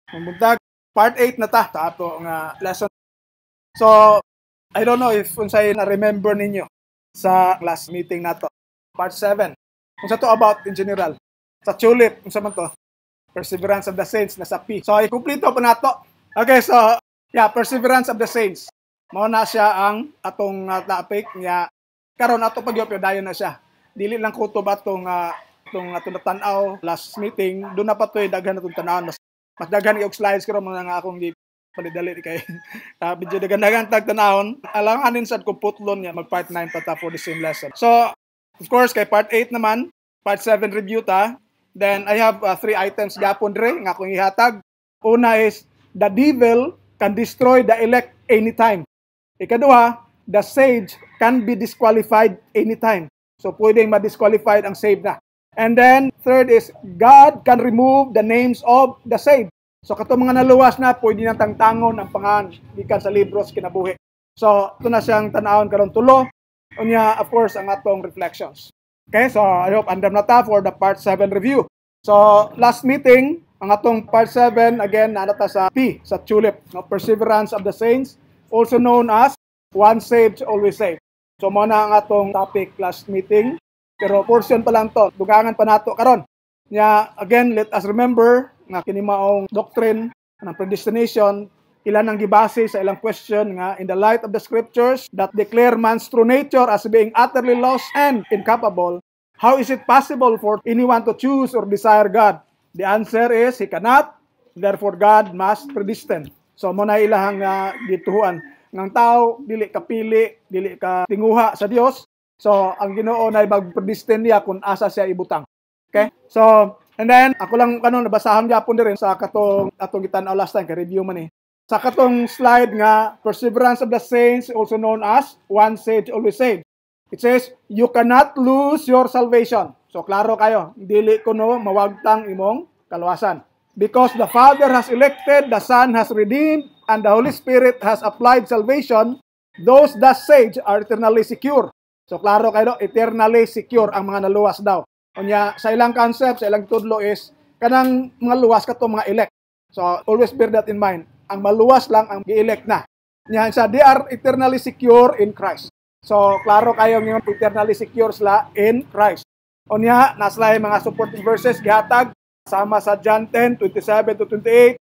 Buntag, part 8 na ta sa ato nga lesson. So, I don't know if unsay na-remember ninyo sa last meeting nato. Part 7. Unsa to about in general. Sa tulip, unsa man to? Perseverance of the Saints na sa P. So, i-kumplito pa nato. Okay, so, yeah, Perseverance of the Saints. Mao na siya ang atong topic niya. Karon ato pagyopyodayon na siya. Dili lang kutob atong natanaw last meeting. Doon na pa to'y daghan atong tanawon. Mas daghan i-og slides karon mga akong palidali kay video dagan tag tanahon. Alanganin sad ko putlon niya mag part 9 pa ta for the same lesson. So, of course, kay part 8 naman, part 7 review ta. Then I have 3 items gapon dire nga akong ihatag. Una is the devil can destroy the elect anytime. Ikaduha, the saved can be disqualified anytime. So pwedeng ma-disqualified ang saved na. And then third is God can remove the names of the saved. So katong mga naluwas na pwede nang tangtangon ang pangalan gikan sa libro sa kinabuhi. So ito na siyang tanawon karon tulo. Unya of course ang atong reflections. Okay, so I hope andam na ta for the part 7 review. So last meeting, ang atong part 7 again nalata sa P, sa tulip, no? Perseverance of the Saints, also known as once saved always saved. So mo na ang atong topic last meeting. Pero portion pa lang to, dugangan pa nato karon. Nya again, let us remember nga kini maong doctrine ng predestination ilan ang gibase sa ilang question nga in the light of the scriptures that declare man's true nature as being utterly lost and incapable, how is it possible for anyone to choose or desire God? The answer is he cannot, therefore God must predestine. So mo na ilahang gituhuan ng tao dili ka pili, dili ka tinguha sa Dios. So, ang Ginoo na mag-predestine niya kung asa siya ibutang. Okay? So, and then, ako lang nabasahan gyapon din sa atong gitan-aw last time, kay review man eh. Sa katong slide nga, Perseverance of the Saints, also known as once saved, always saved. It says, you cannot lose your salvation. So, klaro kayo, dili kuno mawagtang imong kaluwasan. Because the Father has elected, the Son has redeemed, and the Holy Spirit has applied salvation, those thus saved are eternally secure. So, klaro kayo, eternally secure ang mga naluwas daw. Unya, sa ilang concept, sa ilang tudlo is, kanang mga luwas ka to mga elect. So, always bear that in mind. Ang maluwas lang ang i-elect na. Unya, they are eternally secure in Christ. So, klaro kayo ngayon, eternally secure sila in Christ. Unya, nasa mga supporting verses, gihatag, sama sa John 10, 27 to 28,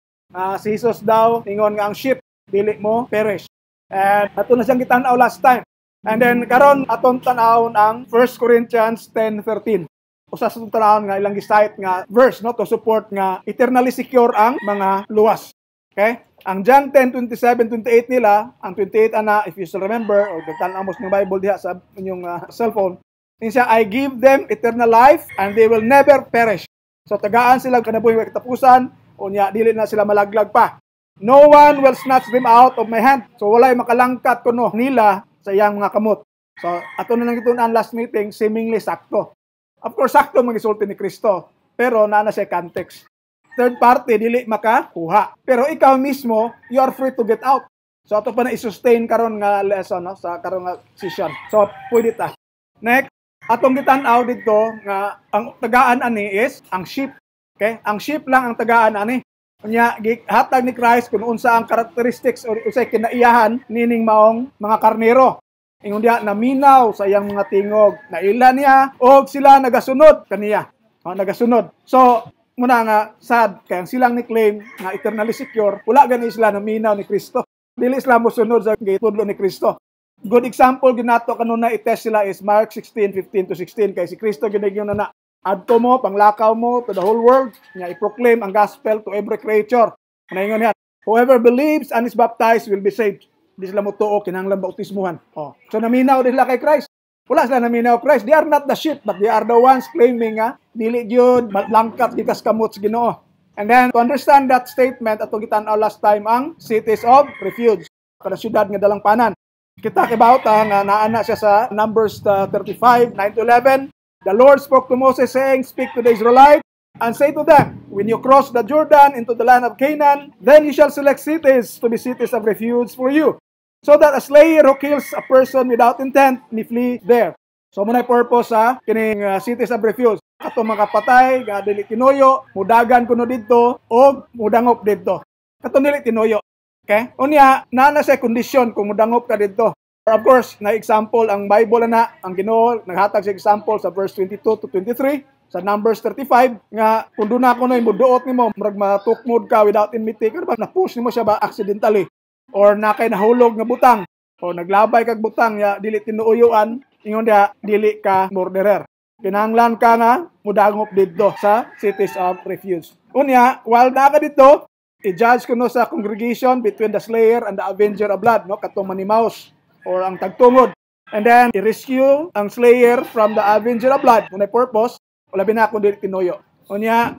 si Jesus daw, ingon nga ang sheep, dili mo perish. And ato na siyang gitanaw last time. And then, karon atong tanawon ang 1 Corinthians 10:13. Usa sa atong tanawon nga ilang gisayt nga verse, no, to support nga eternally secure ang mga luwas. Okay? Ang John 10:27-28 nila, ang 28 ana, if you still remember, or tan-aw mo sa Bible diha sa inyong cellphone, siya, I give them eternal life and they will never perish. So, tagaan sila kanabuhi wa katapusan, unya dili na sila malaglag pa. No one will snatch them out of my hand. So, walay makalangkat kuno nila sa iyang mga kamot. So, ato na lang ito ang last meeting, seemingly sakto. Of course, sakto mag-isulti ni Kristo. Pero, naana siya context. Third party, dili makakuha. Pero ikaw mismo, you are free to get out. So, ato pa na i-sustain karon nga lesson, no? Sa karon nga session. So, pwede ta. Next, atong gitanaw dito nga ang tagaan ani is ang sheep. Okay? Ang sheep lang ang tagaan ani. Nya hatag ni Christ kung unsa ang characteristics o unsay kinaiyahan nining maong mga karnero. Ingon diha naminaw sa iyang mga tingog, naila niya og sila nagasunod kaniya. Nagasunod. So muna nga sad kay ang silang ni claim nga eternally secure, wala gani sila naminaw ni Kristo. Dili sila mosunod sa gitudlo ni Kristo. Good example ginato kanuna i-test sila is Mark 16:15-16 kay si Kristo ginigyon na adto mo, panglakaw mo to the whole world, nga i-proclaim ang gospel to every creature. Naingon niya, whoever believes and is baptized will be saved. Di sila mo tuo, kinahanglan bautismuhan. So naminaw din sila kay Christ. Wala sila naminaw Christ. They are not the sheep, but they are the ones claiming dili gyud langkat gikas kamot sa Ginoo. And then, to understand that statement, atong gitanaw last time ang cities of refuge. Kada syudad nga dalang panan. Kita kibaut nga naana siya sa Numbers 35, 9-11. The Lord spoke to Moses saying, speak to the Israelites and say to them, when you cross the Jordan into the land of Canaan, then you shall select cities to be cities of refuge for you, so that a slayer who kills a person without intent may flee there. So muna purpose sa kining cities of refuge. Katong mga patay nga dili tinuyo, mudagan kuno didto o mudangop didto. Katong dili tinuyo. Okay? Unya na sa kondisyon kung mudangop ka didto. Of course, na example ang Bible na ang Ginoo naghatag sa example sa verse 22 to 23 sa Numbers 35 nga kung doon ako na imuduot nimo murag matukmod ka without enmity ka ba na-push nimo siya ba accidentally or nakay nahulog nga butang o naglabay kag butang ya dili tinuuyuan ingon dia dili ka murderer. Kinahanglan ka nga mudangop didto sa cities of refuge. Unya, while naa ka dito, i-judge kuno sa congregation between the slayer and the avenger of blood, no, katong manimaus or ang tagtungod. And then, i-rescue ang slayer from the avenger of blood. Kung purpose, wala na kung dili tinuyo. Unya,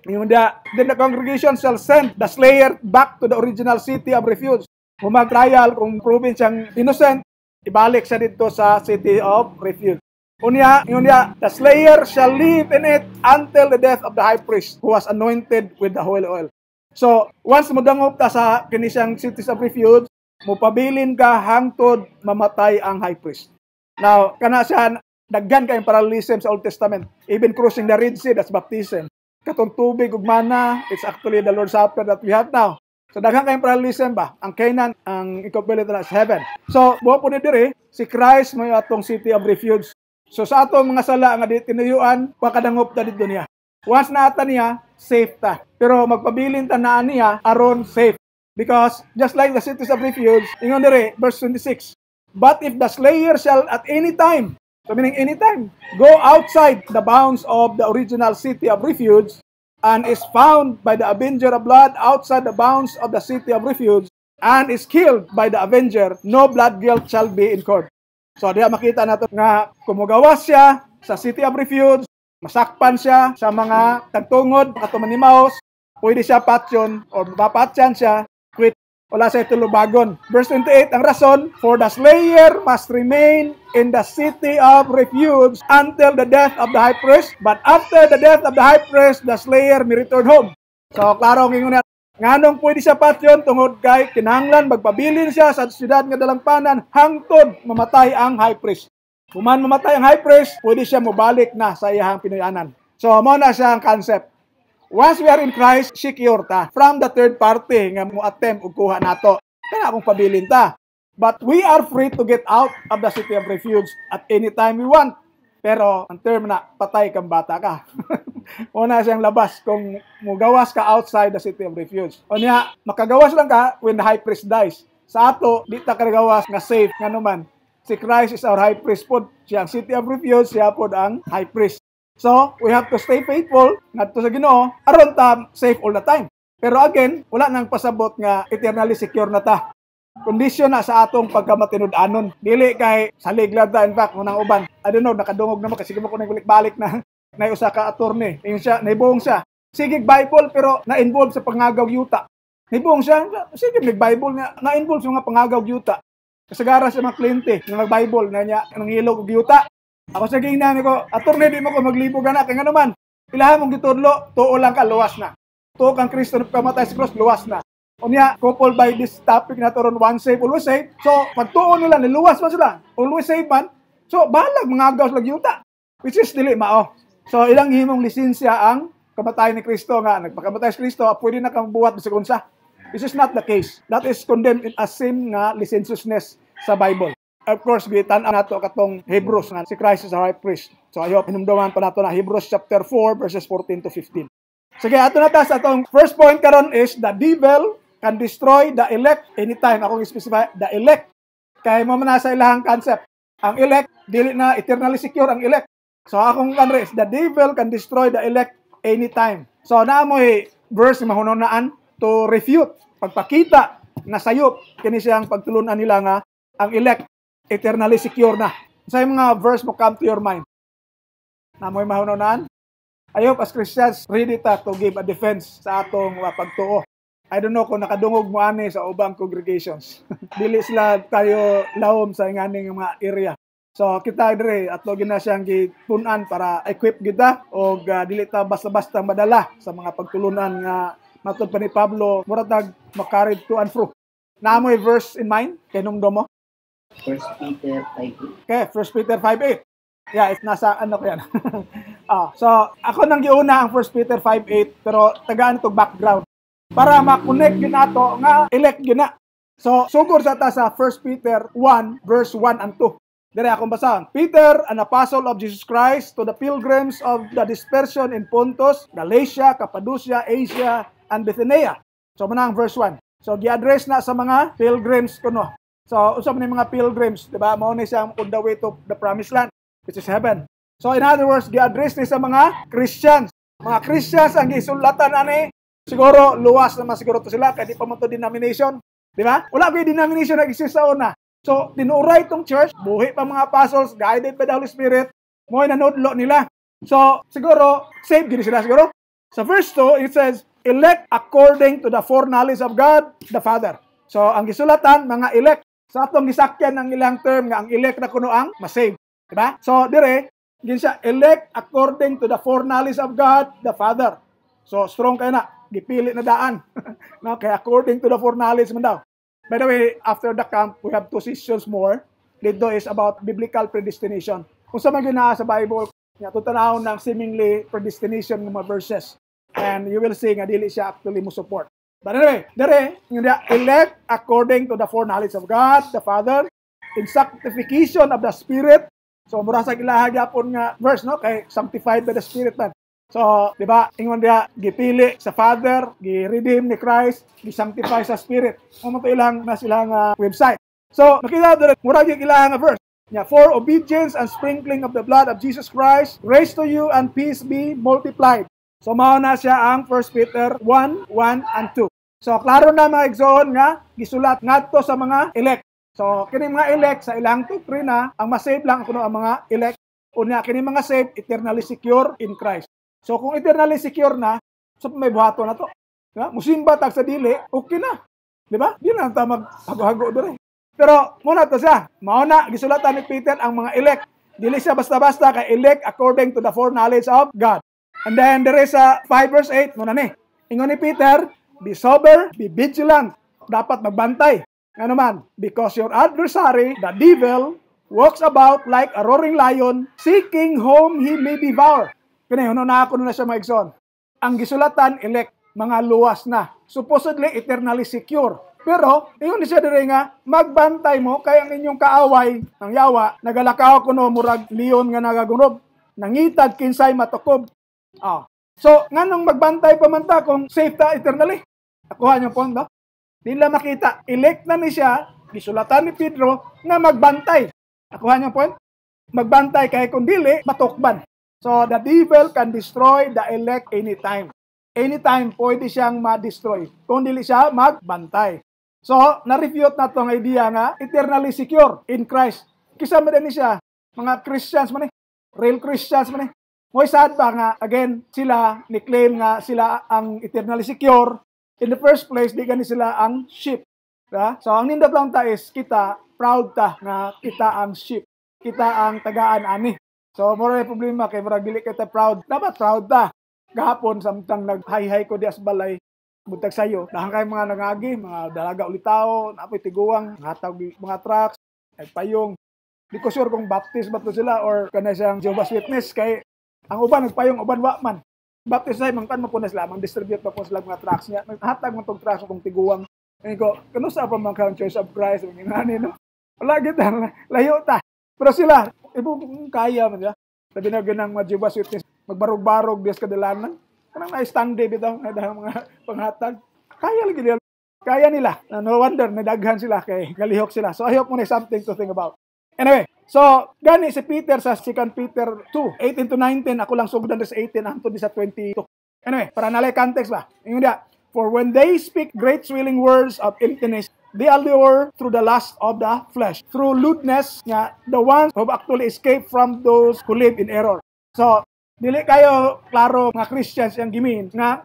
then the congregation shall send the slayer back to the original city of refuge. Kung mag-trial, kung proven siyang innocent, ibalik siya dito sa city of refuge. Unya, the slayer shall live in it until the death of the high priest who was anointed with the holy oil. So, once mudangop ta sa kinisang cities of refuge, mupabilin ka hangtod mamatay ang high priest. Now, kana siya, daghan kayong parallelism sa Old Testament. Even crossing the Red Sea, that's baptism. Katong tubig ug mana, it's actually the Lord's Supper that we have now. So, daghan kayong parallelism ba? Ang Canaan, ang equivalent na sa heaven. So, buwan po ni diri, si Christ may atong city of refuge. So, sa atong mga sala nga di tinuyuan, pakadangop ta dito niya. Once na ata niya, safe ta. Pero magpabilin ta na niya, aron safe. Because just like the cities of refuge, ingon dire, verse 26, but if the slayer shall at any time, so meaning any time, go outside the bounds of the original city of refuge, and is found by the avenger of blood outside the bounds of the city of refuge, and is killed by the avenger, no blood guilt shall be incurred. So diya makita nato nga kumugawas siya sa city of refuge, masakpan siya sa mga tagtungod, katong manimaos, pwede siya patyon o mapapatyan siya, quit. Wala sa tulubagon. Verse 28, ang rason, for the slayer must remain in the city of refuge until the death of the high priest, but after the death of the high priest, the slayer may return home. So, klaro ang ingon na, nganong pwede siya patyon, tungod kay kinahanglan, magpabilin siya sa siyudad nga dalampanan, hangtod mamatay ang high priest. Kung man mamatay ang high priest, pwede siya mubalik na sa iyang pinuyanan. So, mo na siya ang concept. Once we are in Christ, secure ta from the third party nga mo attempt ug kuha nato. Kana akong pabilin ta. But we are free to get out of the city of refuge at any time we want. Pero ang term na patay kang bata ka. Una siyang labas kung mugawas ka outside the city of refuge. O niya, makagawas lang ka when the high priest dies. Sa ato, di ta kagawas nga safe nga naman. Si Christ is our high priest po. Siya ang city of refuge, siya po ang high priest. So, we have to stay faithful ngadto sa Ginoo aron ta safe all the time. Pero again, wala nang pasabot nga eternally secure na ta. Kondisyon na sa atong pagkamatinud-anon. Dili kay salig lang ta. In fact, unang uban, I don't know, nakadungog naman kasi mo ko balik-balik na usa ka attorney. Yung siya, naibong siya. Sige Bible pero na-involve sa pangagaw yuta. Naibong siya, sige nag-Bible na-involve sa mga pangagaw yuta. Kasagara sa mga kliyente, nag-Bible na niya nangilog og yuta. Ako sa gingnan ko, attorney di mo ko maglibog na kay nga naman. Ilahan mong gitudlo, tuo lang ka luwas na. Tuo kang Kristo na kamatay sa cross luwas na. Unya, coupled by this topic na turon one save always save. So, pag tuo nila niluwas man sila, always save man. So, balag mga agaws lag yuta. Which is dili mao. So, ilang himong lisensya ang kamatay ni Kristo nga nagpakamatay si Kristo, pwede na kang buhat bisag unsa. This is not the case. That is condemned in a sin nga licentiousness sa Bible. Of course, gitan nato katong Hebrews nga si Christ is our high priest. So I hope hinumduman pa nato na Hebrews chapter 4 verses 14 to 15. Sige, ato na ta sa atong first point karon is the devil can destroy the elect anytime. Akong specify the elect. Kay mo man sa ilahang concept. Ang elect dili na eternally secure ang elect. So akong kanre is the devil can destroy the elect anytime. So naamoy verse mahunonaan to refute, pagpakita na sayop kini siyang pagtulunan nila nga ang elect eternally secure na. Sa mga verse mo come to your mind. Na mo'y mahunanan. I hope as Christians, ready ta to give a defense sa atong pagtuo. I don't know kung nakadungog mo ani sa ubang congregations. Dili sila tayo lahom sa nganing mga area. So kita dire atlo gina siyang gitunan para equip kita o dili ta basta-basta madala sa mga pagtulunan nga matud pa ni Pablo muratag makarid to and fro. Naamoy verse in mind kay nung domo. 1 Peter 5:8. Okay, 1 Peter 5:8. Yeah, it's nasa ano ko yan. So, ako nang giuna ang 1 Peter 5:8 pero tagaan itong background para ma-connect yun nato nga elect yun na. So, sugod sa ta sa 1 Peter 1 verse 1 and 2. Dire akong basahan. Peter, an apostle of Jesus Christ, to the pilgrims of the dispersion in Pontus, Galatia, Cappadocia, Asia, and Bithynia. So, manang verse 1. So, gi-address na sa mga pilgrims kuno. So, usab ni mga pilgrims, di ba? Mao ni siyang on the way to the promised land, which is heaven. So, in other words, gi-address ni sa mga Christians. Mga Christians ang gisulatan ani, siguro luwas naman siguro to sila kay di pa mo to denomination, di ba? Wala gyud denomination na exist sa una. So, tinuray itong church, buhi pa mga apostles, guided by the Holy Spirit, mo'y nanudlo nila. So, siguro, saved din sila siguro. Sa verse 2, it says, elect according to the foreknowledge of God, the Father. So, ang gisulatan, mga elect. Sa atong gisakyan ng ilang term nga, ang elect na kuno ang masave. Diba? So, dire, gin siya, elect according to the foreknowledge of God, the Father. So, strong kayo na. Gipili na daan. No? Kaya according to the foreknowledge man daw. By the way, after the camp, we have 2 sessions more. Dito is about biblical predestination. Kung sa mga ginaa sa Bible, tutanahon ng seemingly predestination ng mga verses. And you will see nga dili siya actually mo support. But anyway, dere, elect according to the foreknowledge of God, the Father, in sanctification of the Spirit. So, mura sa ilahag yapon nga verse, no? Kay sanctified by the Spirit man. So, di ba, ingon dia, gipili sa Father, gi-redeem ni Christ, gi-sanctify sa Spirit. Ano to ilang na silang website. So, nakita doon, murag yung ilang verse. Yeah, for obedience and sprinkling of the blood of Jesus Christ, grace to you and peace be multiplied. So, mao na siya ang 1 Peter 1:1 and 2. So, klaro na mga igsoon nga, gisulat ngadto sa mga elect. So, kini mga elect sa ilang doktrina, ang masave lang kuno ang mga elect. Unya, kini mga saved, eternally secure in Christ. So, kung eternally secure na, so may buhato na to. Diba? Musimba tag sa dili, okay na. Di ba? Di na ta maghago-hago doon. Pero, muna to siya. Mauna, gisulatan ni Peter ang mga elect. Dili siya basta-basta kay elect according to the foreknowledge of God. And then, there is 5 verse 8, muna ni. Ingon ni Peter, be sober, be vigilant. Dapat magbantay. Ano man? Because your adversary, the devil, walks about like a roaring lion, seeking whom he may devour. Kani, na ako na siya mga igsoon. Ang gisulatan, elect, mga luwas na. Supposedly, eternally secure. Pero, ingon siya dire nga, magbantay mo, kaya ang inyong kaaway, ng yawa, nagalakaw ko no, murag leon nga nagagunob. Nangitad, kinsay, matukob. So, nganong magbantay pa man ta kung safe ta eternally? Nakuha niyo po, no? Di nila makita. Elect na ni siya, gisulatan ni Pedro, nga magbantay. Nakuha niyo po? Magbantay, kaya kung dili, matukban. So, the devil can destroy the elect anytime. Anytime, pwede siyang ma-destroy. Kung dili siya, magbantay. So, na-refute na itong idea nga, eternally secure in Christ. Kisa mo din siya, mga Christians man real Christians man Mo'y sad ba nga, again, sila, ni-claim nga sila ang eternally secure. In the first place, di gani sila ang sheep. Diba? So, ang nindot lang ta is, kita, proud ta nga kita ang sheep. Kita ang tagaan ani. So, mura yung problema kay murag dili kita proud. Dapat proud ta. Gahapon, samtang nag-hay-hay ko di as balay, buntag sayo. Dahan kay mga nangagi, mga dalaga ulitaw, napoy tiguang, mga trucks, ay payong. Di ko sure kung baptist ba to sila or kana siyang Jehovah's Witness kay ang uban nagpayong, uban wa man. Baptist ay mangkan mo po na sila, mang-distribute pa po sila mga trucks niya. Hatag mo tong trucks kung tiguang. Ngayon ko, kano sa pa mga Church of Christ, mga ngani, no? Wala kita, layo ta. Pero sila, ibang kaya man siya. Sabi na ganang mga Jehovah's Witness, magbarog-barog, Diyos kadalanan. Kanang na-standy bitaw, na mga panghatag. Kaya lagi nila. Kaya nila. No wonder, nadaghan sila kay galihok sila. So I hope mo na something to think about. Anyway, so gani si Peter sa 2 Peter 2, 18-19, ako lang sugdan sa 18 hangtod sa 22. Anyway, para nalay context ba? Ingon dia, for when they speak great swelling words of emptiness, they allure through the lust of the flesh, through lewdness nga the ones who have actually escaped from those who live in error. So, dili kayo klaro mga Christians yang gimin nga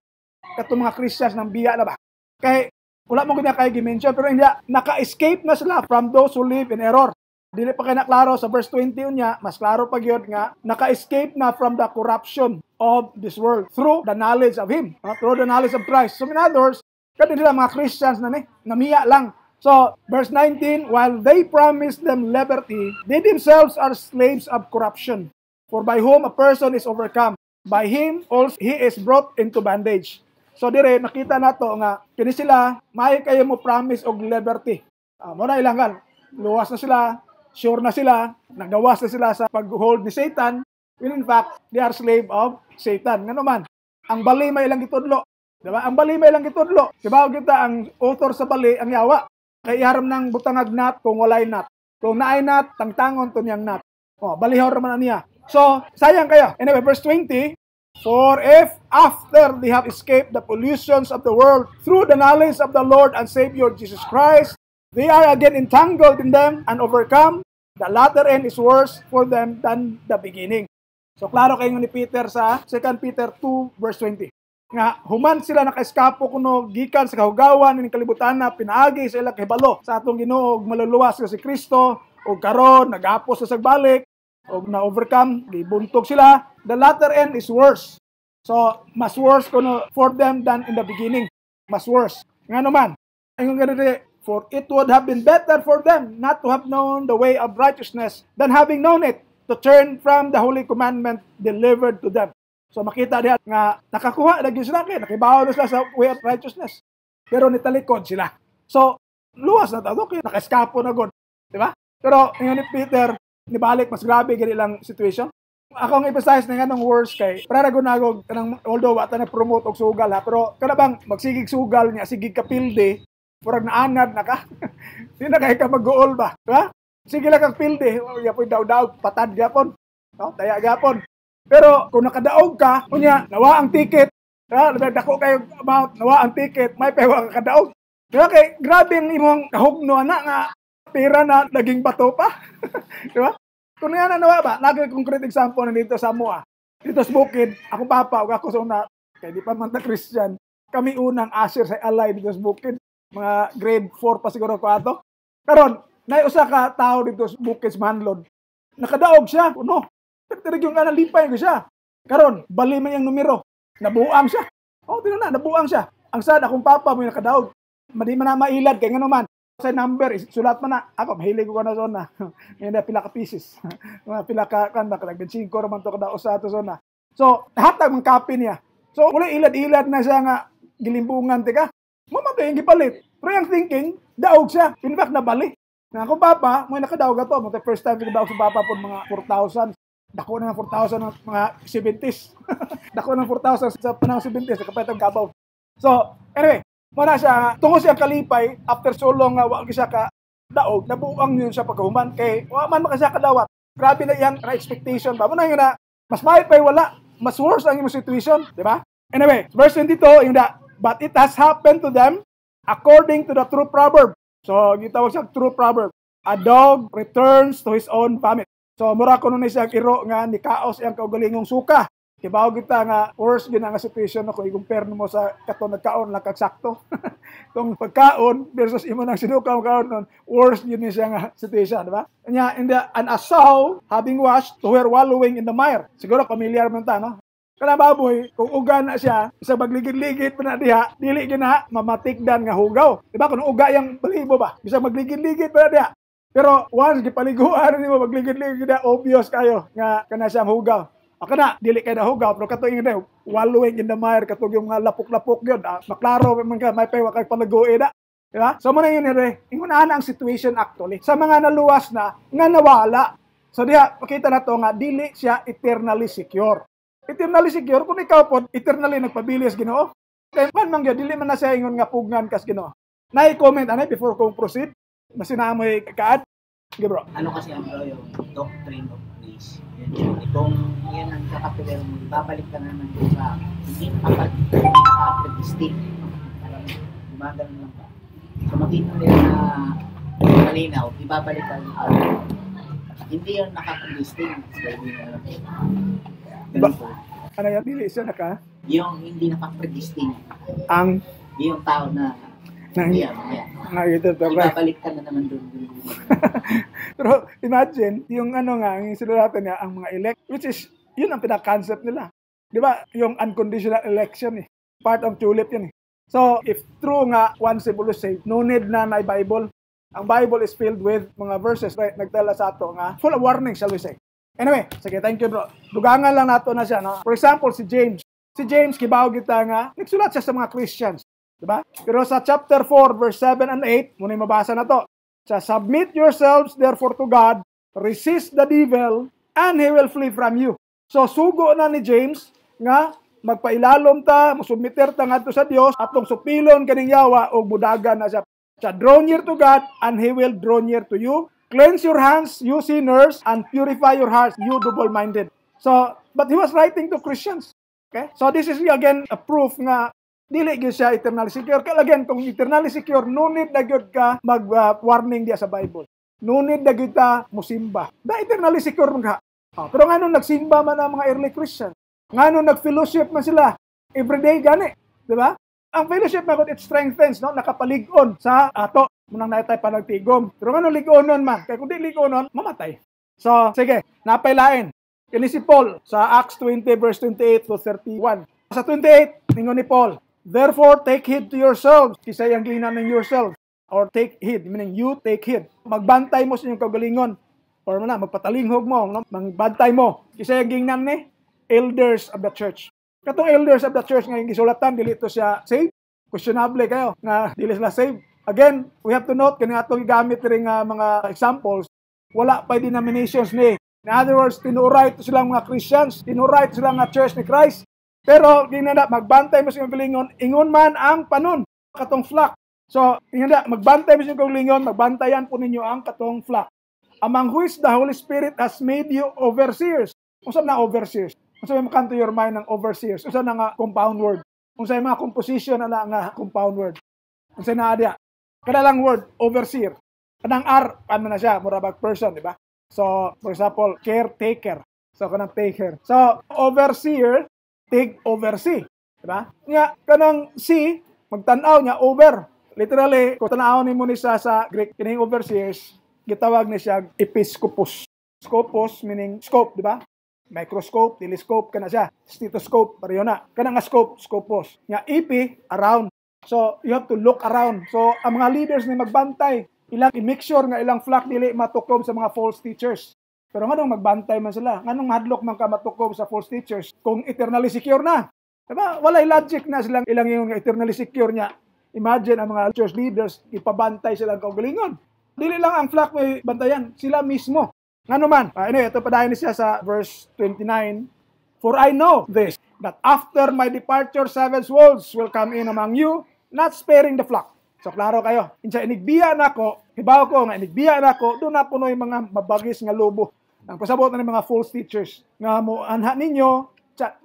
katong mga Christians nang biya na ba? Kay wala mo gud kay gimension pero hindi naka-escape na sila from those who live in error. Dili pa kay naklaro sa verse 20 unya, mas klaro pa gyud nga naka-escape na from the corruption of this world through the knowledge of Him, through the knowledge of Christ. So in other words, kadi nila mga Christians na namiya lang. So, verse 19, while they promise them liberty, they themselves are slaves of corruption. For by whom a person is overcome, by him also he is brought into bondage. So dire nakita nato nga kini sila may kayo mo promise og liberty. Muna ilangan, luwas na sila, sure na sila, nagawas na sila sa pag-hold ni Satan. When in fact, they are slave of Satan. Nga naman, ang bali may ilang gitudlo. Diba? Ang bali may ilang gitudlo. Diba kita ang author sa bali, ang yawa. Kay iharam ng butangag nat kung walay nat. Kung naay nat, tangtangon to niyang nat. Balihaw naman niya. So, sayang kayo. Anyway, verse 20, for if after they have escaped the pollutions of the world through the knowledge of the Lord and Savior Jesus Christ, they are again entangled in them and overcome, the latter end is worse for them than the beginning. So, klaro kayo ni Peter sa 2 Peter 2, verse 20. Nga, human sila naka-eskapo kuno gikan sa kahugawan ng kalibutan na pinaagi sa ilang kahibalo sa atong Ginoo ug maluluwas si Kristo ug karon nagapos sa sagbalik ug na-overcome, gibuntog sila. The latter end is worse. So, mas worse kuno for them than in the beginning. Mas worse. Nga naman, ayong ganito, for it would have been better for them not to have known the way of righteousness than having known it, to turn from the holy commandment delivered to them. So makita diha nga nakakuha na gyud sila kay nakibaw na sila sa way of righteousness. Pero nitalikod sila. So luwas na tato kay nakaeskapo na gud, di ba? Pero ngayon ni Peter nibalik mas grabe gid ilang situation. Ako ang emphasize na nganong words kay para gunagog kanang although wa ta na promote og sugal ha, pero kana bang magsigig sugal niya sigig kapilde murag naanad na ka. Di na kay ka mag-goal ba, di ba? Sige lang kang pilde, yapoy daw-daw, patad yapon. No, taya yapon. Pero kung nakadaog ka, kunya, nawa ang ticket. Dako kayo amount, nawa ang ticket, may pewa ka kadaog. Diba kay, grabe ang imong kahugno na nga, pera na naging bato pa. Diba? Kung nga na nawa ba, nag-concrete example na dito sa Mua. Dito sa Bukid, ako papa, ako sa una, kaya di pa man na Christian, kami unang usher sa alay dito sa Bukid. Mga grade 4 pa siguro ko ato. Karon, usa ka tao dito sa Bukid sa Manlod. Nakadaog siya, uno. Pero yung nalipay ko siya. Karon, bali man yung numero. Nabuang siya. Tinan na, nabuang siya. Ang sad, akong papa mo yung nakadaog. Madi man na mailad, kaya nga naman. Sa number, sulat man na. Ako, mahilig ko na zona. Ngayon na pila ka pieces. Pila ka, nag-5 naman to kada usa to zona. So, hatag mang copy niya. So, wala ilad-ilad na siya nga gilimbungan, tika. Mamatay yung gipalit. Pero yung thinking, daog siya. In fact, nabali. Nga ako papa, may nakadaog ato. Mo first time ko daog sa papa po mga 4,000. Dako na ng 4,000 ng mga 70s. Dako na ng 4,000 sa panahon 70s. Nakapait ang gabaw. So, anyway, muna siya, tungo siya kalipay, after so long nga, wag siya ka daog, nabuang yun siya pagkahuman. Kay, man maka siya kadawat. Grabe na yung expectation ba? Muna yun na, mas maipay wala, mas worse ang yung situation. Di ba? Anyway, verse 22, yung da, but it has happened to them according to the true proverb. So, gitawag siya true proverb. A dog returns to his own vomit. So, mura ko nun siya kiro nga ni kaos ang kaugalingong suka. Kibaw kita nga worse gina nga situation ako i-compare mo sa kato nagkaon lang kagsakto. Tong pagkaon versus imo nang sinukaw kaon nun, worse yun siya nga situation, di ba? And a sow having washed to her wallowing in the mire. Siguro familiar man ta, no? Kana baboy, kung uga na siya, isa magligid-ligid pa na diha, dili gina mamatikdan nga hugaw. Di ba? Kung uga yung balibo ba, bisa magligid-ligid pa na diha. Pero once gipaliguan nimo magligid-ligid na obvious kayo nga kana siyang hugaw. Kana dili kay na hugaw, pero kato yung wallowing in the mire, kato yung mga lapok-lapok yun. Maklaro man ka, may pewa kay palaguin na. Di ba? So muna yun ingunahan ang situation actually. Sa mga naluwas na, nga nawala. So diha, makita na to nga, dili siya eternally secure. Eternally secure, kung ikaw po, eternally nagpabilis, Ginoo. Kaya man man dili man na siya ingon nga pugnan kas Ginoo. Nai-comment, before kong proceed, masinamoy kaad. Sige bro. Ano kasi ang yung doctrine of grace? Kung yan ang kakapiler mo, babalik ka na ng sa hindi makapag-distinct. Gumagano lang ba? So makita nila na malinaw, ibabalik ka rin. Hindi yun nakapag-distinct. Ano yan? Dili siya naka? Yung hindi nakapag-distinct. Ang? Yung tao na ibabalik ka na naman doon. Pero imagine, yung ang sinulatan niya, ang mga elect, which is, yun ang pinaka-concept nila. Di ba? Yung unconditional election Part of tulip yun So, if true nga, once saved, no need na Bible. Ang Bible is filled with mga verses, right? Nagtala sa ato nga, full of warning, shall we say. Anyway, sige, thank you bro. Dugangan lang nato na siya. No? For example, si James. Si James, kibaw kita nga, nagsulat siya sa mga Christians. Diba? Pero sa chapter 4, verse 7 and 8, muna mabasa na to. Sa submit yourselves therefore to God, resist the devil, and he will flee from you. So, sugo na ni James nga, magpailalom ta, musubmiter ta ngadto sa Dios, atong supilon kaning yawa, o budagan na siya. So, draw near to God, and he will draw near to you. Cleanse your hands, you sinners, and purify your hearts, you double-minded. So, but he was writing to Christians. Okay? So, this is again a proof nga dili gyud siya eternally secure. Kaya again, kung eternally secure, no need na gyud ka mag-warning diya sa Bible. No need na gyud ta musimba. Da eternally secure man ka. Pero nga nung nagsimba man ang mga early Christian, nga nung nag-fellowship man sila, everyday gani. Di ba? Ang fellowship na it strengthens, no? Nakapalig-on sa ato. Munang naitay pa nagtigom. Pero nga nung lig-onon man, kaya kung di lig-onon, mamatay. So, sige, napailain. Kini si Paul sa Acts 20 verse 28 to 31. Sa 28, ningon ni Paul, therefore take heed to yourselves, kisay ang ginan ng yourself, or take heed, meaning you take heed. Magbantay mo sa inyong kagalingon, or magpatalinghog mo, no? Magbantay mo, kisay ang ginan ni elders of the church. Katong elders of the church nga gisulatan, dili to siya saved, questionable kayo, na dili sila saved. Again, we have to note, kaya itong gamit rin mga examples, wala pa denominations ni. In other words, tinuray ito silang mga Christians, tinuray ito silang mga church ni Christ. Pero, ginanda, magbantay mo sa inyong kalingon, ingon man ang panon, katong flock. So, ginanda, magbantay mo sa inyong kalingon, magbantayan po ninyo ang katong flock. Among which the Holy Spirit has made you overseers. Kung saan na overseers? Kung saan may come to your mind ng overseers? Kung saan na nga compound word? Kung saan mga composition na nga compound word? Kung saan na adya? Kada lang word, overseer. Kanang R, ano na siya, murabag person, di ba? So, for example, caretaker. So, kanang taker. So, overseer, take oversee. Di ba? Nga, kanang C, magtanaw niya, over. Literally, kung tanaw ni mo ni sa Greek, kining overseers, gitawag ni siya episkopos. Scopos, meaning scope, di ba? Microscope, telescope, kana siya. Stethoscope, pareho na. Kanang nga scope, scopos. Nga, EP, around. So, you have to look around. So, ang mga leaders na magbantay, ilang i-make sure nga ilang flock dili matukob sa mga false teachers. Pero nganong magbantay man sila? Nganong hadlok man ka matukob sa false teachers kung eternally secure na? Diba? Walay logic na silang ilang yung eternally secure niya. Imagine ang mga church leaders, ipabantay silang kaugalingon. Dili lang ang flock may bantayan, sila mismo. Ngano man? Anyway, ito padayon siya sa verse 29. For I know this, that after my departure, 7 wolves will come in among you, not sparing the flock. So, klaro kayo. Insa inigbiya na ko, ibaw ko nga inigbiya na ko, doon na puno yung mga mabagis nga lobo. Ang pasabot na ng mga false teachers. Nga mo, anha ninyo,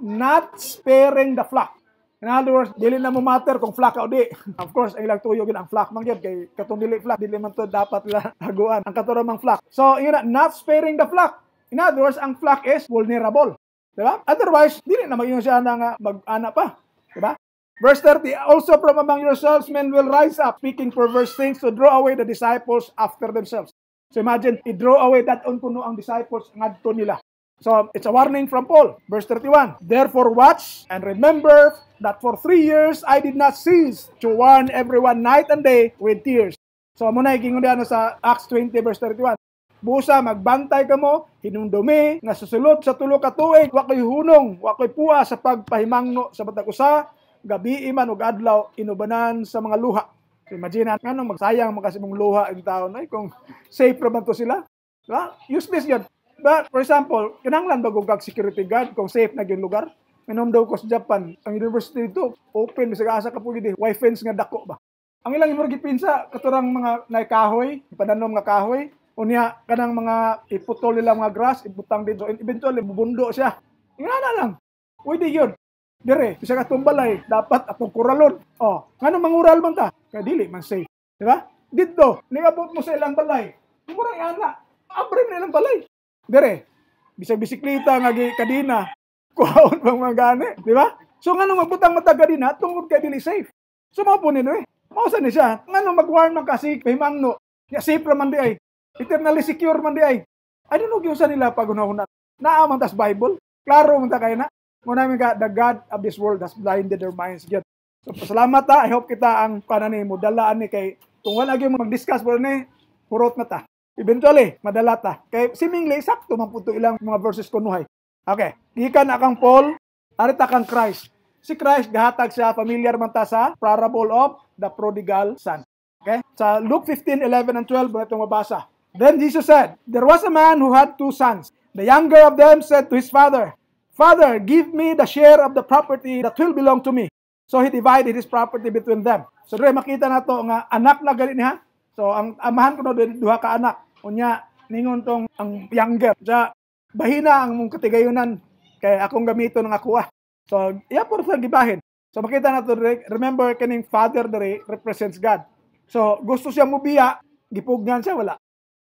not sparing the flock. In other words, dili na mo matter kung flock o di. Of course, ang ilang tuyo ang flock man yun. Kay katong dili flock, dili man to dapat la haguan. Ang katuramang flock. So, yun na, not sparing the flock. In other words, ang flock is vulnerable. Diba? Otherwise, dili na mag-iyon siya na mag-ana pa. Diba? Verse 30, also from among yourselves men will rise up, speaking perverse things to draw away the disciples after themselves. So imagine, i-draw away that on puno ang disciples ngadto nila. So it's a warning from Paul. Verse 31, therefore watch and remember that for 3 years I did not cease to warn everyone night and day with tears. So muna igingon diyan sa Acts 20 verse 31. Busa magbantay kamo, hinumdumi nga susulod sa tulo ka tuig, wa koy hunong, wa koy puwa sa pagpahimangno sa batag usa. Gabi man ug adlaw inubanan sa mga luha. So imagine nganong magsayang mga mong luha ang taon ay kung safe ra man to sila. Diba? Useless yun. But for example, kinahanglan ba gug security guard kung safe na gyud lugar? Minom daw ko sa Japan, ang university dito open bisag asa ka pud di fence nga dako ba. Ang ilang imong gipinsa katurang mga naikahoy, padanom nga kahoy, unya kanang mga iputol nila mga grass, ibutang dito, eventually bubundo siya. Ingana lang. Pwede yun. Dire, bisa ka tumbalay, dapat atong kuralon. Oh, ngano mangural man ta? Kaya dili man safe. Di ba? Dito, ningabot mo sa ilang balay. Murang ana, abrim na ilang balay. Dire, bisag bisikleta nga kadina, kuhaon pang mga gani, di ba? So ngano magbutang mata kadina tungod kay dili safe. So mao po nino mausa ni siya. Ngano mag-warn man kasi pahimangno. Ya safe ra man di ay. Eternally secure man di ay. I don't know gyud sa nila pagunahon. Naa man tas Bible. Klaro man ta kay na. Muna mga the God of this world has blinded their minds. So, pasalamat ta. I hope kita ang kanani mo dalaan ni kay kung wala gyud mag-discuss mo ni, purot na ta. Eventually, madalata. Kay seemingly, sakto man po ilang mga verses kunuhay. Okay. Gikan na kang Paul, arita kang Christ. Si Christ, gahatag siya, familiar man ta sa parable of the prodigal son. Okay? Sa Luke 15:11 and 12, itong mabasa. Then Jesus said, there was a man who had 2 sons. The younger of them said to his father, Father, give me the share of the property that will belong to me. So he divided his property between them. So dre makita na to nga anak na gali niya. So ang amahan ko na duha ka anak. Unya ningon tong ang younger. Sa bahina ang mong katigayunan kay akong gamiton ng ako. So iya po sa gibahin. So makita na to remember kaning father dere represents God. So gusto siya mubiya, gipugnan siya wala.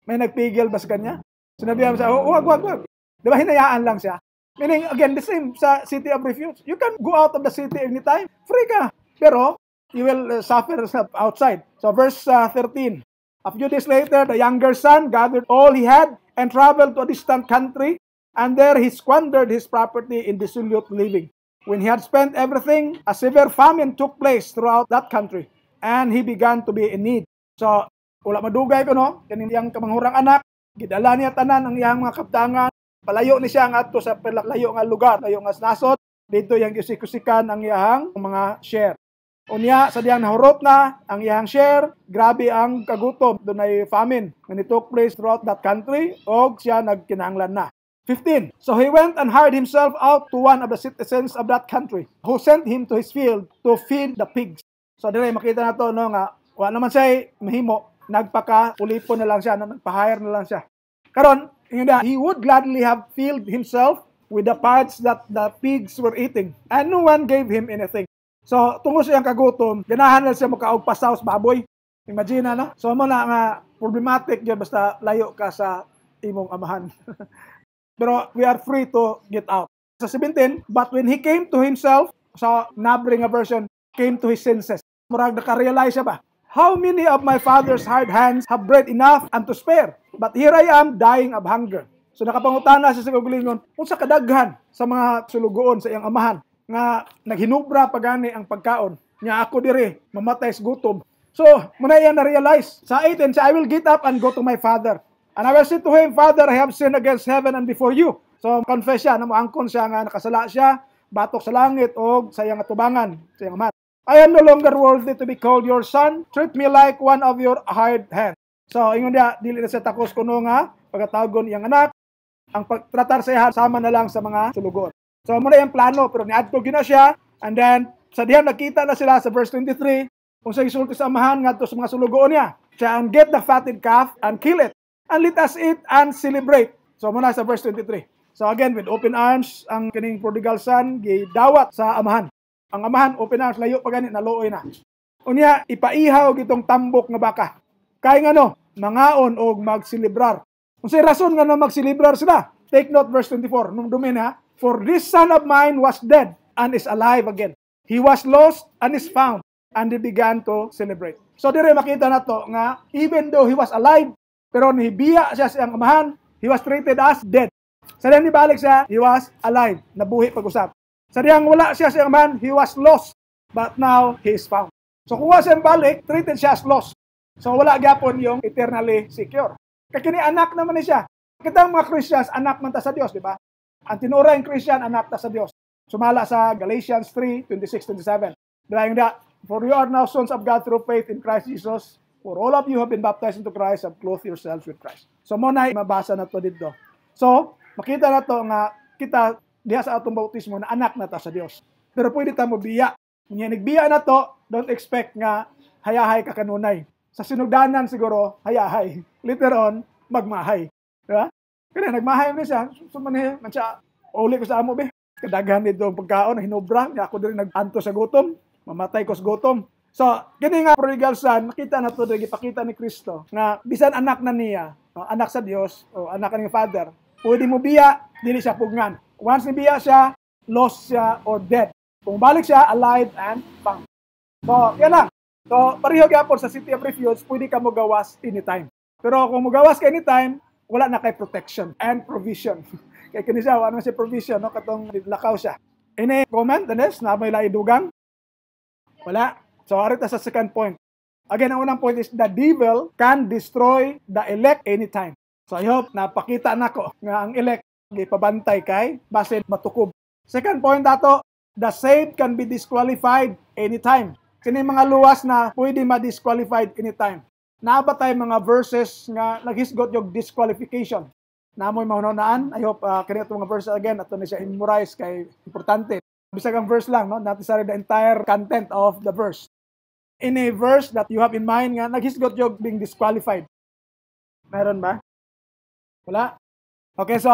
May nagpigil bas kanya. Sinabihan siya, wag. Diba hinayaan lang siya. Meaning, again, the same sa City of Refuge. You can go out of the city anytime. Free ka. Pero, you will suffer outside. So, verse 13. A few days later, the younger son gathered all he had and traveled to a distant country. And there he squandered his property in dissolute living. When he had spent everything, a severe famine took place throughout that country. And he began to be in need. So, wala madugay ko, no? Kaniyang kamanghurang anak, gidala niya tanan ang iyang mga kaptangan. Palayo ni siya nga ato sa layo nga lugar, layo nga nasod. Dito yang kusikusikan ang iyang mga share. Unya sa diyang nahurot na ang iyang share, grabe ang kagutom. Doon ay famine. And it took place throughout that country o siya nagkinahanglan na. 15. So he went and hired himself out to one of the citizens of that country who sent him to his field to feed the pigs. So dire makita na to no nga wala naman siya mahimo, nagpaka-ulipon na lang siya, nagpa-hire na lang siya. Karon he would gladly have filled himself with the parts that the pigs were eating. And no one gave him anything. So, tungo siyang kagutom, ganahan na siya makaog pasaw sa baboy. Imagine na, no? So, mo na nga, problematic yun, basta layo ka sa imong amahan. Pero, we are free to get out. Sa 17, but when he came to himself, sa nabring a version, came to his senses. Murag naka-realize siya ba? How many of my father's hired hands have bread enough and to spare? But here I am dying of hunger. So nakapangutana siya sa kaugalingon, unsa kadaghan sa mga sulugoon sa iyang amahan nga naghinubra pagani ang pagkaon. Nya ako dire mamatay sa gutom. So muna iya na realize sa 18 siya, I will get up and go to my father. And I will say to him, Father, I have sinned against heaven and before you. So confess siya, namuangkon siya nga nakasala siya, batok sa langit o sa iyang atubangan, sa iyang amahan. I am no longer worthy to be called your son. Treat me like one of your hired hands. So, ingon niya, dili na siya takos kuno nga, pagkatagon iyang anak, ang pagtratar sa iya, sama na lang sa mga sulugon. So, muna yung plano, pero niadto gina siya, and then, sa diyan, nakita na sila sa verse 23, kung sa isulti sa amahan, nga sa mga sulugoon niya, siya, and get the fatted calf, and kill it, and let us eat and celebrate. So, muna sa verse 23. So, again, with open arms, ang kining prodigal son, gidawat sa amahan. Ang amahan, open arms, layo pa ganit, naluoy na. Unya, ipaihaw gitong tambok nga baka. Kaya nga no, mangaon o magsilibrar. Kung sa rason nga no magsilibrar sila, take note verse 24, nung dumin ha, for this son of mine was dead and is alive again. He was lost and is found, and they began to celebrate. So dire makita na to nga, even though he was alive, pero nibiya siya sa amahan, he was treated as dead. Sa diyan nibalik siya, he was alive, nabuhi pag-usap. Sa diyang wala siya sa man, he was lost, but now he is found. So kung wala siyang balik, treated siya as lost. So wala gyapon yung eternally secure. Kaya anak naman ni siya. Kita mga Christians, anak man ta sa Dios, di ba? Ang tinura yung Christian, anak ta sa Dios. Sumala sa Galatians 3:26-27. Dahil that, for you are now sons of God through faith in Christ Jesus. For all of you have been baptized into Christ, have clothed yourselves with Christ. So muna mabasa na to dito. So, makita na to nga kita diha sa atong bautismo na anak na ta sa Dios. Pero pwede ta mo biya. Kung nagbiya na to, don't expect nga hayahay ka kanunay. Sa sinugdanan siguro, hayahay. Later on, magmahay. Diba? Kaya nagmahay mo siya, sumanhin, man siya, uli ko sa amo be. Kadaghan nito ang pagkaon, hinubra, niya ako din nag-anto sa gutom, mamatay ko sa gutom. So, gani nga prodigal son, nakita na to, ipakita ni Kristo, na bisan anak na niya, anak sa Dios, o anak ng Father, pwede mo biya, dili siya pugnan. Once nibiya siya, lost siya or dead. Kung balik siya, alive and found. So, yan lang. So, pareho gyapon sa City of Refuge, pwede ka mo gawas anytime. Pero kung mo gawas ka anytime, wala na kay protection and provision. Kaya kini siya, ano siya provision, no? Katong lakaw siya. Any comment, Dennis, na may laidugang? Wala. So, arita sa second point. Again, ang unang point is the devil can destroy the elect anytime. So I hope napakita nako nga ang elect gipabantay kay basin matukob. Second point dato, the saved can be disqualified anytime. Kini mga luwas na pwede ma-disqualified anytime. Naaba tay mga verses nga naghisgot yung disqualification. Namoy mahunahunaan. I hope kini itong mga verses again ato ni siya memorize kay importante. Bisag ang verse lang, no? Not necessarily the entire content of the verse. In a verse that you have in mind nga naghisgot yung being disqualified. Meron ba? Wala? Okay, so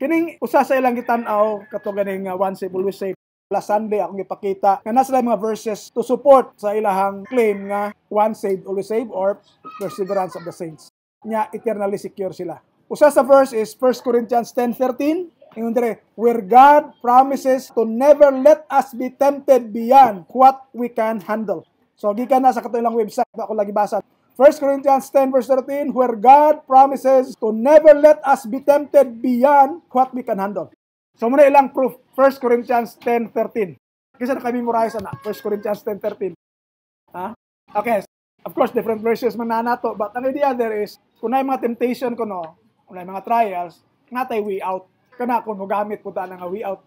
kining usa sa ilang gitan-aw kato ganing once saved always saved. Last Sunday akong ipakita nga nasa mga verses to support sa ilahang claim nga once saved always saved or perseverance of the saints. Nya eternally secure sila. Usa sa verse is 1 Corinthians 10:13. Ingon dire, where God promises to never let us be tempted beyond what we can handle. So gikan na sa kato ilang website ako lagi basa. 1 Corinthians 10 verse 13, where God promises to never let us be tempted beyond what we can handle. So muna ilang proof, 1 Corinthians 10:13. Kasi na kami memorize na, 1 Corinthians 10:13. Okay, of course, different verses man na nato, but ang idea there is, kung na mga temptation ko no, kung na mga trials, nga tayo way out. Kana kung magamit po tayo nga way out.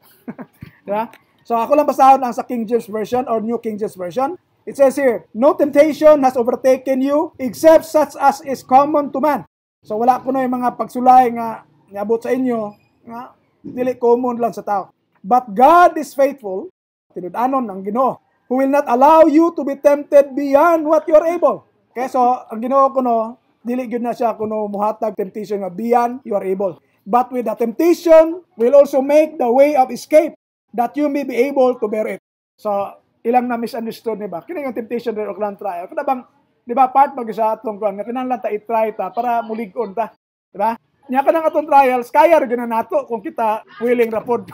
Diba? So ako lang basahon lang sa King James Version or New King James Version. It says here, no temptation has overtaken you except such as is common to man. So wala ko na yung mga pagsulay nga niabot sa inyo, nga dili common lang sa tao. But God is faithful, tinud-anon ang Ginoo, who will not allow you to be tempted beyond what you are able. Okay, so ang Ginoo kuno, dili gyud na siya kuno muhatag temptation nga beyond you are able. But with the temptation will also make the way of escape that you may be able to bear it. So ilang na misunderstood ni ba? Kini yung temptation or grand trial. Kada bang, di ba, part mag sa atong kuan nga kinahanglan ta i-try ta para mulig-on ta, di ba? Nya kanang atong trials kaya ra gyud nato kung kita willing ra pod.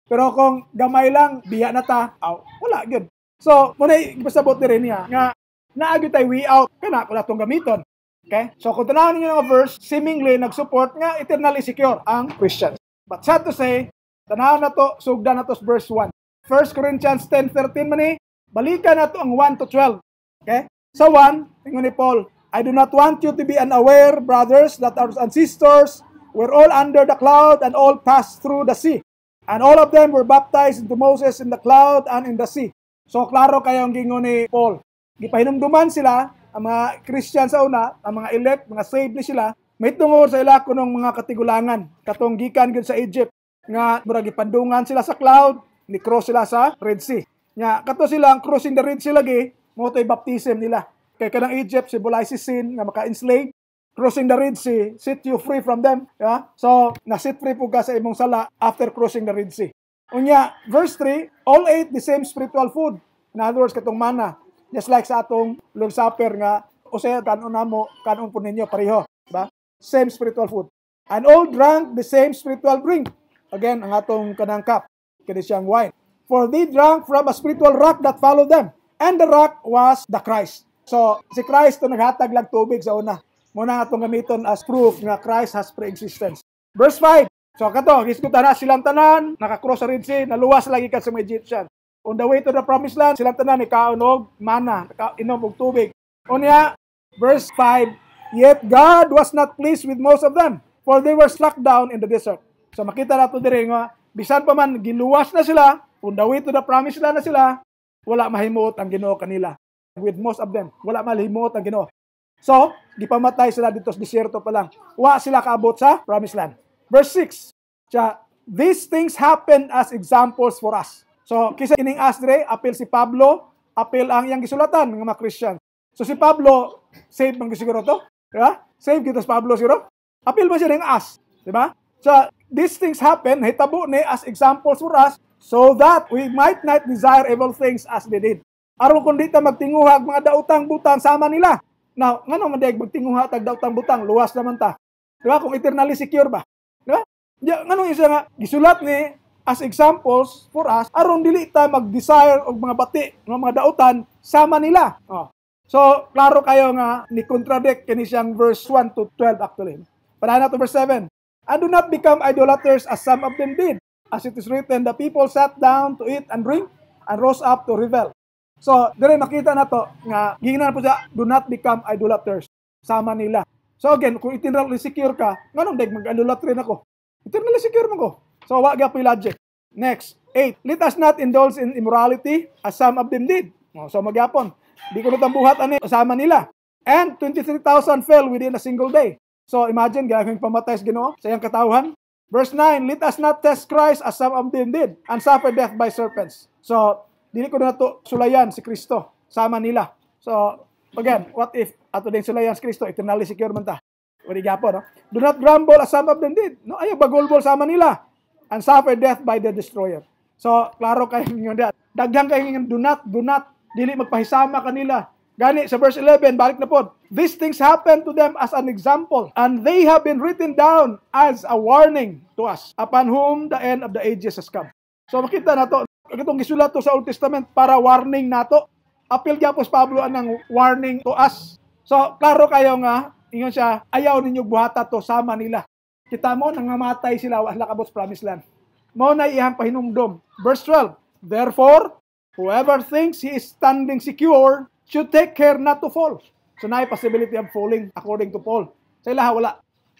Pero kung gamay lang biya na ta, wala gyud. So, muna ibasabot diri niya nga naagi tay way out kana kung atong gamiton. Okay? So kung tanawon niyo ang verse, seemingly nag-support nga eternally secure ang Christians. But sad to say, tanawon na to, sugdan na to sa verse 1. 1 Corinthians 10:13 man ni, balikan na to ang 1 to 12. Okay? Sa 1, ingon ni Paul, I do not want you to be unaware, brothers, that our ancestors were all under the cloud and all passed through the sea. And all of them were baptized into Moses in the cloud and in the sea. So, klaro kayo ang gingon ni Paul. Gipahinumduman sila, ang mga Christian sa una, ang mga elect, mga saved ni sila, may tungod sa ila kunong mga katigulangan. Katong gikan gyud sa Egypt, nga murag gipadungan sila sa cloud, ni-cross sila sa Red Sea. Nya kato sila ang crossing the Red Sea lagi, mo to'y baptism nila. Kay kanang Egypt symbolizes sin nga maka-enslave. Crossing the Red Sea, set you free from them. Yeah? So, na-set free po ka sa imong sala after crossing the Red Sea. Unya, verse 3, all ate the same spiritual food. In other words, katong manna. Just like sa atong Lord's Supper nga, o say, kanon na mo, kanon po ninyo, pareho. Diba? Same spiritual food. And all drank the same spiritual drink. Again, ang atong kanang cup. Kini siyang wine. For they drank from a spiritual rock that followed them. And the rock was the Christ. So, si Christ to naghatag lang tubig sa una. Muna nga itong gamiton as proof nga Christ has pre-existence. Verse 5. So, kato, hiskutan na silang tanan, nakakross sa Red Sea, naluwas lagi ka sa mga Egyptian. On the way to the promised land, silang tanan, ikaon og mana, inom og tubig. Unya, verse 5. Yet God was not pleased with most of them, for they were struck down in the desert. So, makita na ito din nga, bisan pa man, giluwas na sila, on the way to the promised land na sila, wala mahimuot ang Ginoo kanila. With most of them, wala mahimuot ang Ginoo. So, gipamatay sila dito sa desierto pa lang. Wa sila kaabot sa promised land. Verse 6. These things happen as examples for us. So, kisa kining asdre, apil si Pablo, apil ang iyang gisulatan ng mga Christian. So, si Pablo, save man siguro to? Diba? Save kita si Pablo siguro? Apil man siya ng as. Diba? So, these things happen, hitabo ni as examples for us, so that we might not desire evil things as they did. Aron kung di ta magtinguhag mga dautang-butang sama nila. Now, ngano man dayeg magtinguha tag dautang-butang, luwas naman ta. Diba? Kung eternally secure ba? Diba? Ngano isa nga gisulat ni as examples for us aron dili ta mag-desire og mga bati, mga dautan sama nila. So, klaro kayo nga ni contradict kini siyang verse 1 to 12 actually. Para na to verse 7. And do not become idolaters as some of them did. As it is written, the people sat down to eat and drink and rose up to revel. So, dire makita na to nga gingan po siya, do not become idolaters sama nila. So again, kung eternally secure ka, nganong dag mag-idolatry nako? Eternally secure man ko. So wa gyapon logic. Next, 8. Let us not indulge in immorality as some of them did. So magyapon. Di ko natambuhat ani sama nila. And 23,000 fell within a single day. So imagine gagawing pamatay sa Ginoo sa iyang katawhan. Verse 9, let us not test Christ as some of them did and suffer death by serpents. So dili ko na to sulayan si Kristo sama nila. So again, what if ato din sulayan si Kristo eternally secure man ta? Wali gyapon, no? Do not grumble as some of them did. No, ayaw bagulbol sama nila and suffer death by the destroyer. So klaro kayo ninyo diyan. Daghang kayo do not dili magpahisama kanila. Gani sa verse 11, balik na po. These things happened to them as an example, and they have been written down as a warning to us, upon whom the end of the ages has come. So makita na to, itong gisulat to sa Old Testament para warning nato. Apil gyapon Pablo anang warning to us. So klaro kayo nga, ingon siya, ayaw ninyo buhata to sama nila. Kita mo, nangamatay sila, wala kabot promised land. Mao na iyang pahinumdom. Verse 12, therefore, whoever thinks he is standing secure should take care not to fall. So na possibility of falling according to Paul. Sa ilaha wala.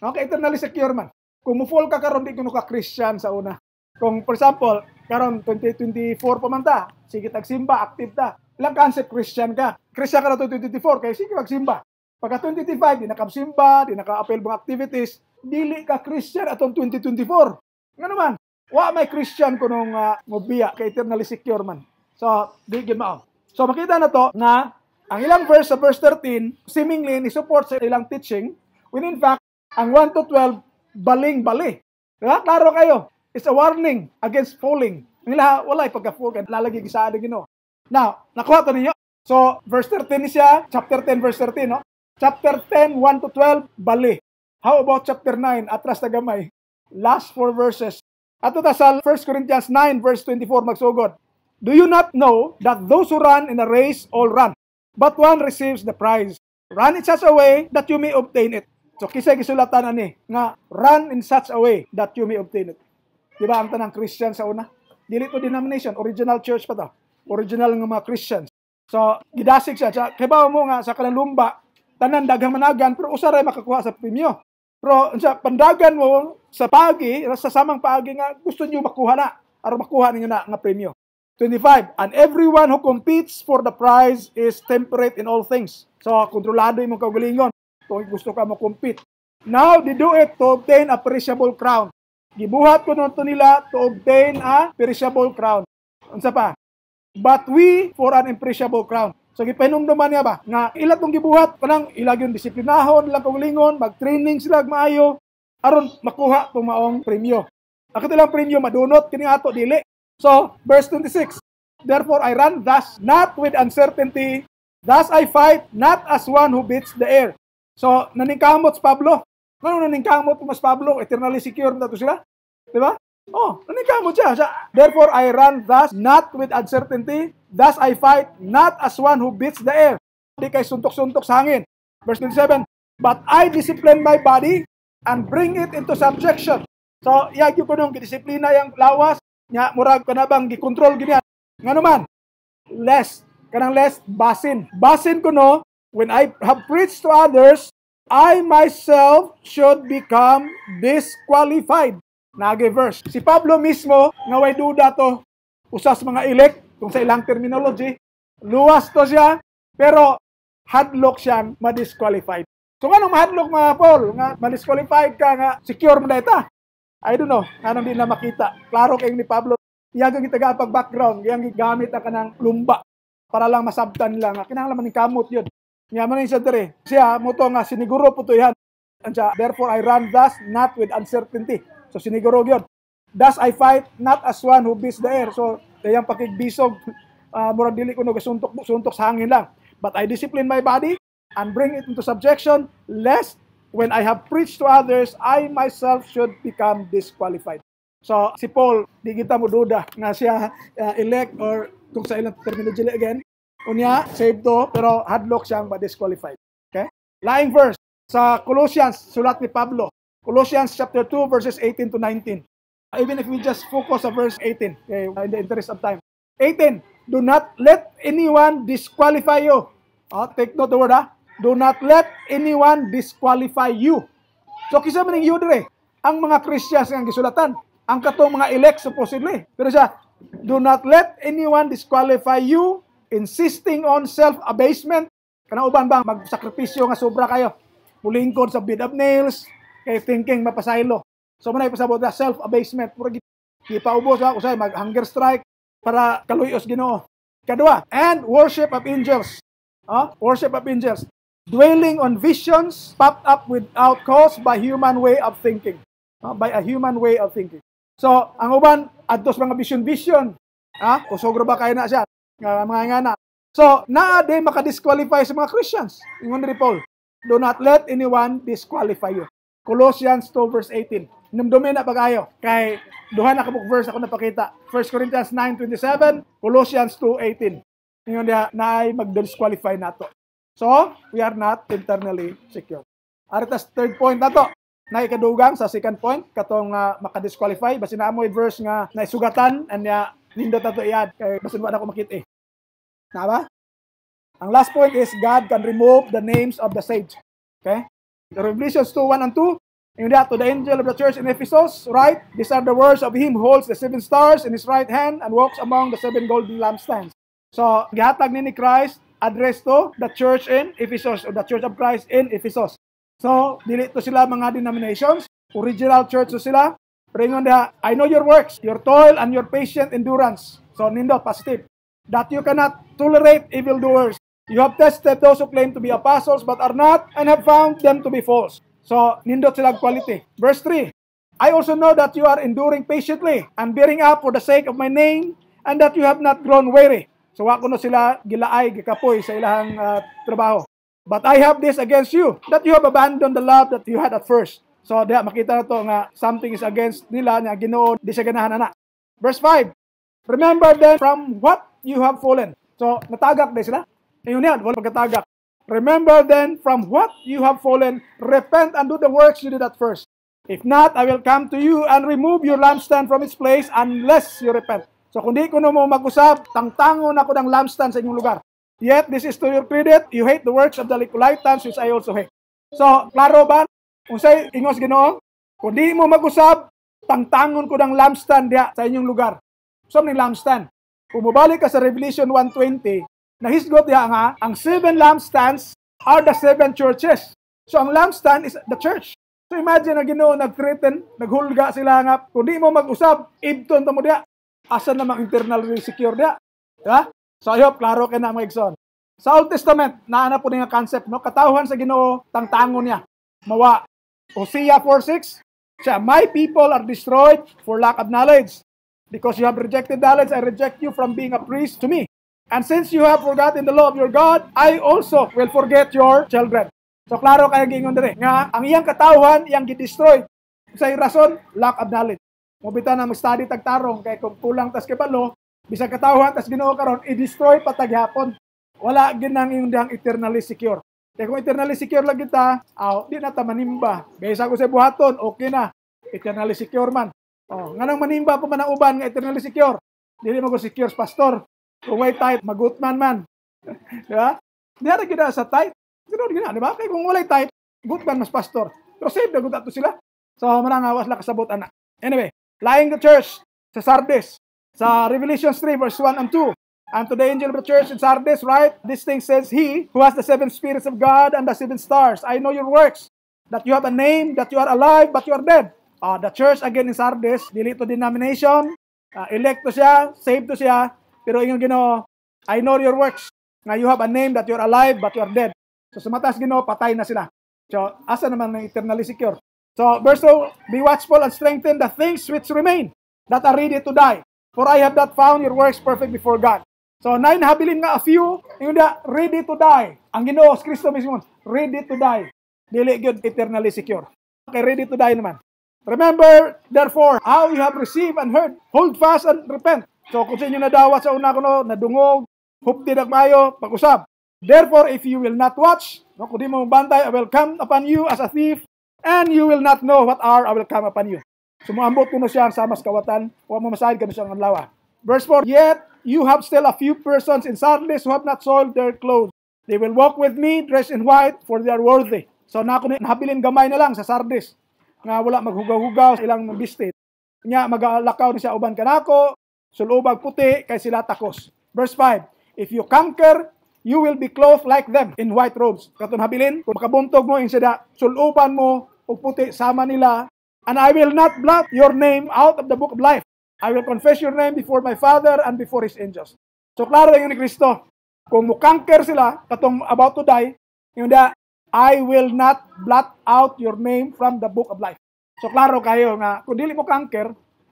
Okay, eternally secure man. Kung mo-fall ka karon di kuno ka Christian sa una. Kung for example, karon 2024 pa man ta, sige tagsimba, active ta. Ilang concept Christian ka? Christian ka na 2024, kaya sige magsimba. Pagka 2025, di nakasimba, di naka-appel mga activities, dili ka Christian atong 2024. Nga naman, wa may Christian kunong mobiya ka eternally secure man. So, di gid mao. So makita na to na ang ilang verse sa verse 13, seemingly ni-support sa ilang teaching, when in fact, ang 1 to 12, baling-bali. Diba? Klaro kayo. It's a warning against falling. Nila, wala pagka-fall ka, lalagi gisaan ng Ginoo. Now, nakuha to ninyo. So, verse 13 siya, chapter 10, verse 13, no? Chapter 10, 1 to 12, bali. How about chapter 9, atras na gamay? Last 4 verses. Ato ta sa 1 Corinthians 9, verse 24, magsugod. Do you not know that those who run in a race all run, but one receives the prize? Run in such a way that you may obtain it. So, kisay gisulatan ani nga run in such a way that you may obtain it. Diba ang tanang Christian sa una? Dili to denomination, original church pa to. Original nga mga Christians. So, gidasig siya. Kaya mo nga sa kalalumba, tanan daghang managan, pero usaray makakuha sa premyo. Pero sa pandagan mo sa pagi, sa samang pagi nga gusto niyo makuha na, aron makuha ninyo na nga premyo. 25, and everyone who competes for the prize is temperate in all things. So, kontrolado imong kaugalingon kung gusto ka mo-compete. Now, they do it to obtain a perishable crown. Gibuhat ko nito nila to obtain a perishable crown. Unsa pa? But we for an imperishable crown. So, gipahinumduman niya ba? Nga, ila tong gibuhat, kanang ilag yung disiplinahon, ilang kaugalingon, mag-training sila, maayo, aron makuha itong maong premyo. Ako ilang premyo, madunot, kini ato, dili. So, verse 26, therefore I run thus, not with uncertainty, thus I fight, not as one who beats the air. So, naningkamot si Pablo. Ano naningkamot mas Pablo? Eternally secure na to sila? Diba? Oh, naningkamot siya. Therefore I run thus, not with uncertainty, thus I fight, not as one who beats the air. Di kay suntok-suntok sa hangin. Verse 27, but I discipline my body and bring it into subjection. So, yagyo ko nung disiplina yung lawas, nya murag kanabang gikontrol gini nga naman lest basin ko no when I have preached to others I myself should become disqualified. Nage verse si Pablo mismo nga way duda to usas mga elect kung sa ilang terminology luwas to siya pero hadlock siyang ma-disqualified. So anong mahadlock mga Paul nga ma-disqualified ka nga secure mo na ita? I don't know, anong di na makita. Klaro kayo ni Pablo, iyang itaga pag-background, iyang gamit ang kanang lumba para lang masabtan nila nga. Kinahanglan man ni kamot yun. Nga man siya dere. Siya, mo to nga, siniguro po to yan. Therefore, I run thus, not with uncertainty. So, siniguro yun. Thus, I fight, not as one who beats the air. So, iyang pakigbisog, murag dili ko no, suntok sa hangin lang. But I discipline my body and bring it into subjection, lest when I have preached to others, I myself should become disqualified. So, si Paul, di kita mo duda nga siya elect or kung sa ilang terminology again, unya, saved to, pero hadlock siyang ma-disqualified. Okay? Lying verse, sa Colossians, sulat ni Pablo, Colossians chapter 2, verses 18 to 19. Even if we just focus sa verse 18, okay, in the interest of time. 18, Do not let anyone disqualify you. Take note the word, Do not let anyone disqualify you. So, kisa man yung yudre, ang mga Christians nga gisulatan, ang katong mga elect supposedly. Pero siya, do not let anyone disqualify you, insisting on self-abasement. Kanauban ba, magsakripisyo nga sobra kayo. Pulingkod sa bid of nails, kay thinking mapasaylo. So, manay pasabot na self-abasement. Pura gipaubos ako sa mag-hunger strike para kaluyos Ginoo. Kadua, and worship of angels. Worship of angels. Dwelling on visions popped up without cause by human way of thinking. By a human way of thinking. So, ang uban, adtos mga vision. Usogro ba kayo na siya? Mga ngana. So, naade makadisqualify sa mga Christians. Ingon ni Paul, do not let anyone disqualify you. Colossians 2 verse 18. Numdumin na pag-ayo. Kay duha na kabuk verse ako napakita. 1 Corinthians 9:27, Colossians 2:18. Ingon diha naay mag-disqualify nato. So, we are not internally secure. Aritas third point nato. Na ikadugang sa second point katong makadisqualify basin na mo verse nga naisugatan anya nindot nato iyad kay basin wa na ko makit Tama? Ang last point is God can remove the names of the sage. Okay? The Revelations 2:1 and 2. And that to the angel of the church in Ephesus, right? These are the words of him who holds the 7 stars in his right hand and walks among the 7 golden lampstands. So, gihatag ni Christ address to the church in Ephesus or the church of Christ in Ephesus. So, dili to sila mga denominations. Original church to sila. Pringon diha, I know your works, your toil, and your patient endurance. So, nindot, positive. That you cannot tolerate evildoers. You have tested those who claim to be apostles but are not and have found them to be false. So, nindot sila quality. Verse 3, I also know that you are enduring patiently and bearing up for the sake of my name and that you have not grown weary. So, wako no sila gilaay, gikapoy sa ilang trabaho. But I have this against you, that you have abandoned the love that you had at first. So, diha, makita na to nga something is against nila, nga Ginoo, di siya ganahan na. Verse 5, remember then from what you have fallen. So, natagak din sila. Ayun yan, wala pagkatagak. Remember then from what you have fallen, repent and do the works you did at first. If not, I will come to you and remove your lampstand from its place unless you repent. So, kung di ko na mo mag-usap, tangtangon ako ng lampstand sa inyong lugar. Yet, this is to your credit, you hate the works of the Nicolaitans, which I also hate. So, klaro ba? Kung sa'y ingos Ginoo, kung di mo mag-usap, tangtangon ko ng lampstand diya sa inyong lugar. So, ng lampstand. Kung mabalik ka sa Revelation 1:20, nahisgot diya nga, ang 7 lampstands are the 7 churches. So, ang lampstand is the church. So, imagine na Ginoo, nag-threaten, naghulga sila nga, kung di mo mag-usap, ibton ta mo diya. Asan namang internally secure diya? Diba? So, I hope, klaro ka na mga igsoon. Sa Old Testament, naana po niya concept, no? Katawhan sa Ginoo, tangtangon niya. Mawa. Hosea 4:6, siya, my people are destroyed for lack of knowledge. Because you have rejected knowledge, I reject you from being a priest to me. And since you have forgotten the law of your God, I also will forget your children. So, klaro kaya gingon dire nga, ang iyang katawhan, iyang gidestroy. Sa rason, lack of knowledge. Mubita na mag-study tagtarong, kaya kung kulang tas kibalo, bisag katawhan, tas Ginoo karon i-destroy pataghapon. Wala ginang yung diyang eternally secure. Kaya kung eternally secure lang kita, di na ta manimba. Baysa ko sa buhaton, okay na. Eternally secure man. Nganang manimba pa man ang uban nga eternally secure. Dili mo ko secure pastor. Kung may tight, magutman man. Diba? Di na gina sa tight. Ganoon gina, di ba? Kaya kung walay tight, gutman mas pastor. Pero save na gutat to sila. So, manangawas lang kasabot anak. Anyway, lying the church sa Sardis. Sa Revelation 3 verse 1 and 2. And to the angel of the church in Sardis, right? This thing says, he who has the 7 spirits of God and the 7 stars. I know your works. That you have a name, that you are alive, but you are dead. The church again in Sardis, dili to denomination. Elect to siya, saved to siya. Pero yung Ginoo, I know your works. Nga you have a name, that you are alive, but you are dead. So sa matas Ginoo, patay na sila. So asa naman ng eternally secure? So verse 2, be watchful and strengthen the things which remain, that are ready to die. For I have not found your works perfect before God. So, habilin nga a few, yung ready to die. Ang Ginoo, Kristo mismo, ready to die. Dili good eternally secure. Okay, ready to die naman. Remember, therefore, how you have received and heard, hold fast and repent. So, kung sa inyo nadawat sa una ko, nadungog, hupti nagmayo, pag-usap. Therefore, if you will not watch, kung di mo bantay, I will come upon you as a thief, and you will not know what hour I will come upon you. Sumuambot ko na siya sa mas kawatan, huwag mo masahid ka na siya ng lawa. Verse 4, yet you have still a few persons in Sardis who have not soiled their clothes. They will walk with me dressed in white, for they are worthy. So nahabilin gamay na lang sa Sardis. Nga wala maghugaw-hugaw sa ilang bistit. Nya magalakaw ni siya uban kanako, sulubag puti kay sila takos. Verse 5, if you conquer, you will be clothed like them in white robes. Katong habilin, kung makabuntog mo insida, suluban mo og puti sama nila, and I will not blot your name out of the book of life. I will confess your name before my Father and before His angels. So klaro yung ni Kristo. Kung mukanker sila, katong about to die, yung I will not blot out your name from the book of life. So klaro kayo nga, kung dili mo kanker,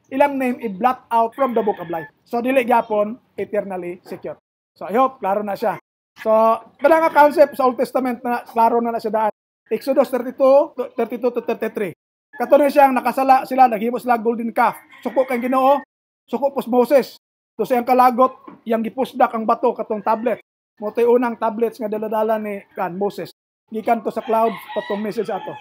ilang name i-blot out from the book of life. So dili gyapon eternally secure. So I hope klaro na siya. So kada nga concept sa Old Testament na klaro na siya daan. Exodus 32 to 33. Kato na siyang nakasala sila, naghimo sila golden calf. Suko kang Ginoo, suko pos Moses. So siyang kalagot, yang gipusdak ang bato katong tablet. Motoy unang tablets nga daladala ni Moses. Gikan to sa cloud patong message ato.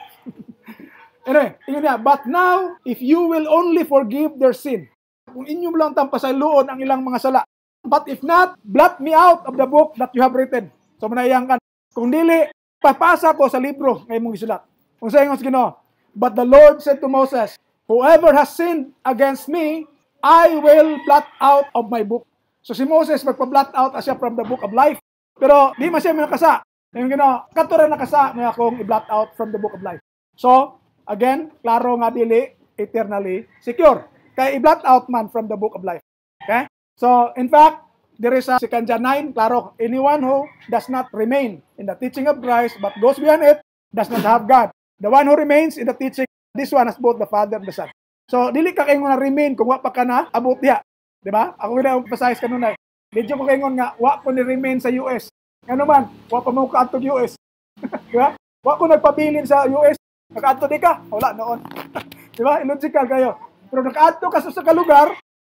Anyway, ingon niya, but now, if you will only forgive their sin, kung inyo lang tampasayloon ang ilang mga sala, but if not, blot me out of the book that you have written. So manayang kan, kung dili, papasa ko sa libro ngay mong gisulat. Kung sa ingos Ginoo, but the Lord said to Moses, whoever has sinned against me, I will blot out of my book. So si Moses magpa-blot out siya from the book of life. Pero di man siya nakasa. Yung kato rin nakasa na akong i-blot out from the book of life. So, again, klaro nga dili, eternally secure. Kaya i-blot out man from the book of life. Okay? So, in fact, there is a 2 John 9, klaro, anyone who does not remain in the teaching of Christ but goes beyond it, does not have God. The one who remains in the teaching, this one has both the Father and the Son. So, dili ka kayo nga remain kung wa pa ka na abot diha. Diba? Ako na-emphasize kanunay. Medyo ko kayo nga, wa ko ni-remain sa US. Ano man, wa pa mo ka-atog US. Diba? Wa ko nagpabilin sa US. Naka-atog di ka? Wala noon. Diba? Illogical kayo. Pero naka-atog ka sa kalugar,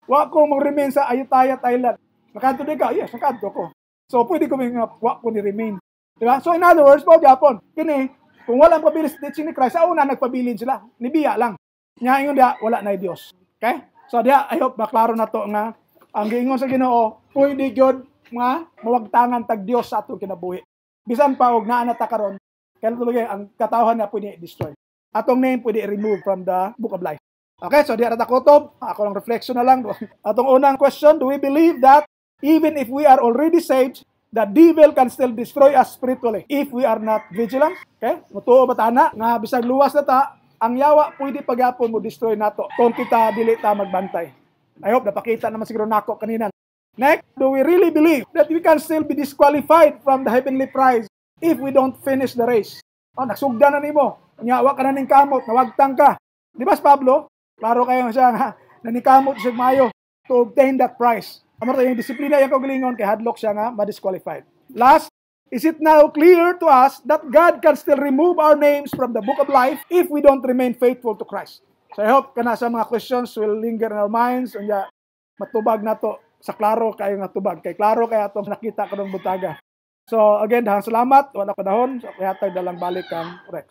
wa ko mag-remain sa Ayutthaya, Thailand. Naka-atog di ka? Yes, naka-atog ko. So, pwede ko mga wa ko ni-remain. Diba? So, in other words, po, Japon, kini, kung walang pabilin sa teaching ni Christ, sa una nagpabilin sila. Nibiya lang. Nya ingon dia, wala na Dios. Okay? So, dia, I hope maklaro na to nga, ang giingon sa Ginoo, pwede gyud nga mawagtangan tag Dios sa atong kinabuhi. Bisan pa og naa na ta karon, kaya tuloy ang katawhan na pwede i-destroy. Atong name pwede i-remove from the book of life. Okay, so di ara ta kutob, ako lang reflection na lang. Atong unang question, do we believe that even if we are already saved, the devil can still destroy us spiritually if we are not vigilant? Okay? Mutuo ba tana nga bisag luwas na ta, ang yawa pwede pagyapon mo destroy nato kung kita dili ta magbantay. I hope napakita naman siguro nako kanina. Next, do we really believe that we can still be disqualified from the heavenly prize if we don't finish the race? Oh, nagsugda na nimo. Nyawa ka na ning kamot, nawagtang ka. Di ba, Pablo? Klaro kayo siya nga, nanikamot siya mayo to obtain that prize. Amor yung disiplina yung kagalingon, kay hadlock siya nga, ma-disqualified. Last, is it now clear to us that God can still remove our names from the book of life if we don't remain faithful to Christ? So I hope kana sa mga questions will linger in our minds. Unya, matubag na to sa klaro kayo nga tubag. Kay klaro kaya itong nakita ko ng butaga. So again, dahan salamat. Wala panahon. So kaya tayo dalang balik ang Rex.